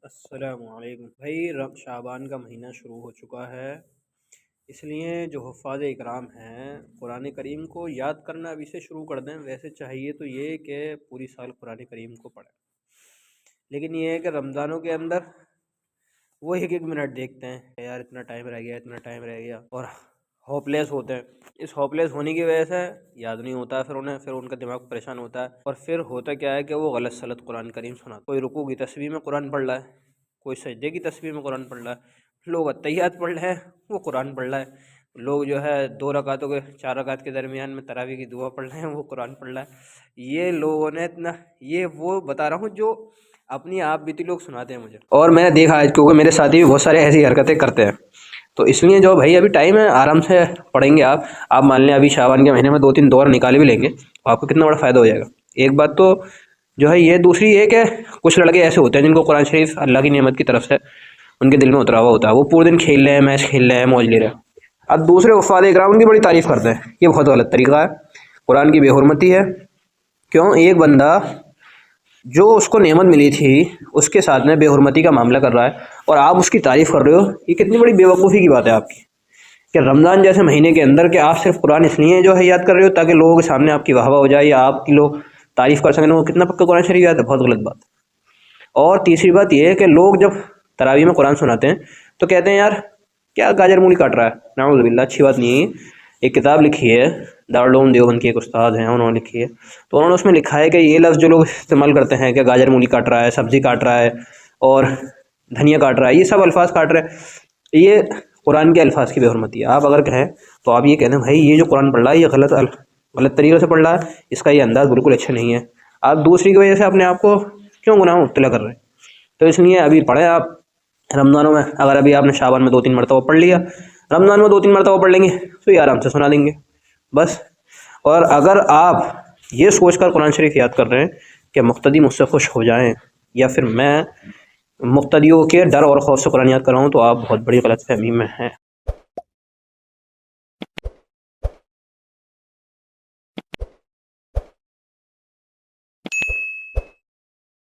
السلام علیکم بھائی، شعبان کا مہینہ شروع ہو چکا ہے، اس لیے جو حفاظ اکرام ہیں قرآن کریم کو یاد کرنا ابھی سے شروع کر دیں۔ ویسے چاہیے تو یہ کہ پوری سال قرآن کریم کو پڑھیں، لیکن یہ ہے کہ رمضانوں کے اندر وہ ایک منٹ دیکھتے ہیں کہ یار اتنا ٹائم رہ گیا، اتنا ٹائم رہ گیا، اور ہوپ لیس ہوتے ہیں۔ اس ہوپ لیس ہونے کی وجہ سے یاد نہیں ہوتا ہے، پھر ان کا دماغ پریشان ہوتا ہے، اور پھر ہوتا کیا ہے کہ وہ غلط سلط قرآن کریم سناتا ہے۔ کوئی رکوع کی تسبیح میں قرآن پڑھ رہا ہے، کوئی سجدے کی تسبیح میں قرآن پڑھ رہا ہے، لوگ اتحیات پڑھ رہے ہیں، وہ قرآن پڑھ رہا ہے، لوگ جو ہے 2 رکعتوں کے 4 رکعت کے درمیان میں تراویح کی دعا پڑھ رہے ہیں، وہ قرآن پڑھ رہا ہے۔ یہ لوگوں نے اتنا، یہ وہ بتا رہا ہوں جو اپنی آپ بیتی لوگ سناتے ہیں مجھے، اور میں نے دیکھا ہے کیونکہ میرے ساتھی بھی بہت سارے ایسی حرکتیں کرتے ہیں۔ تو اس لیے جو بھائی ابھی ٹائم ہے، آرام سے پڑھیں گے آپ مان لیں ابھی شعبان کے مہینے میں 2-3 دور نکال بھی لیں گے تو آپ کو کتنا بڑا فائدہ ہو جائے گا۔ ایک بات تو جو ہے یہ، دوسری یہ کہ کچھ لڑکے ایسے ہوتے ہیں جن کو قرآن شریف اللہ کی نعمت کی طرف سے ان کے دل میں اترا ہوا ہوتا ہے، وہ پورے دن کھیل رہے ہیں، میچ کھیل رہے ہیں، موج لے رہے ہیں۔ اب دوسرے وفاد اکرام ان کی بڑی تعریف کرتے ہیں، یہ بہت غلط طریقہ ہے، قرآن کی بے حرمتی ہے۔ کیوں؟ ایک بندہ جو اس کو نعمت ملی تھی اس کے ساتھ میں بے حرمتی کا معاملہ کر رہا ہے، اور آپ اس کی تعریف کر رہے ہو، یہ کتنی بڑی بے وقوفی کی بات ہے آپ کی، کہ رمضان جیسے مہینے کے اندر کہ آپ صرف قرآن اس لیے جو ہے یاد کر رہے ہو تاکہ لوگوں کے سامنے آپ کی واہ واہ ہو جائے یا آپ کی لوگ تعریف کر سکیں، وہ کتنا پکا قرآن شریف یاد ہے، بہت غلط بات۔ اور تیسری بات یہ ہے کہ لوگ جب تراویح میں قرآن سناتے ہیں تو کہتے ہیں یار کیا گاجر مولی کاٹ رہا ہے، نعوذ باللہ، اچھی بات نہیں ہے۔ ایک کتاب لکھی ہے دارالعلوم دیوبند کے ایک استاد ہیں، انہوں نے لکھی ہے، تو انہوں نے اس میں لکھا ہے کہ یہ لفظ جو لوگ استعمال کرتے ہیں کہ گاجر مولی کاٹ رہا ہے، سبزی کاٹ رہا ہے اور دھنیا کاٹ رہا ہے، یہ سب الفاظ کاٹ رہے ہیں، یہ قرآن کے الفاظ کی بے حرمتی ہے۔ آپ اگر کہیں تو آپ یہ کہتے ہیں بھائی یہ جو قرآن پڑھ رہا ہے یہ غلط طریقے سے پڑھ رہا ہے، اس کا یہ انداز بالکل اچھا نہیں ہے، آپ دوسری کی وجہ سے اپنے آپ کو کیوں گناہ مبتلا کر رہے ہیں؟ تو اس لیے ابھی پڑھیں آپ رمضانوں میں، اگر ابھی آپ نے شعبان میں 2-3 مرتبہ پڑھ لیا، رمضان میں 2-3 مرتبہ پڑھ لیں گے تو یہ آرام سے سنا دیں گے بس۔ اور اگر آپ یہ سوچ کر قرآن شریف یاد کر رہے ہیں کہ مقتدی مجھ سے خوش ہو جائیں یا پھر میں مقتدیوں کے ڈر اور خوف سے قرآن یاد کر رہا ہوں، تو آپ بہت بڑی غلط فہمی میں ہیں۔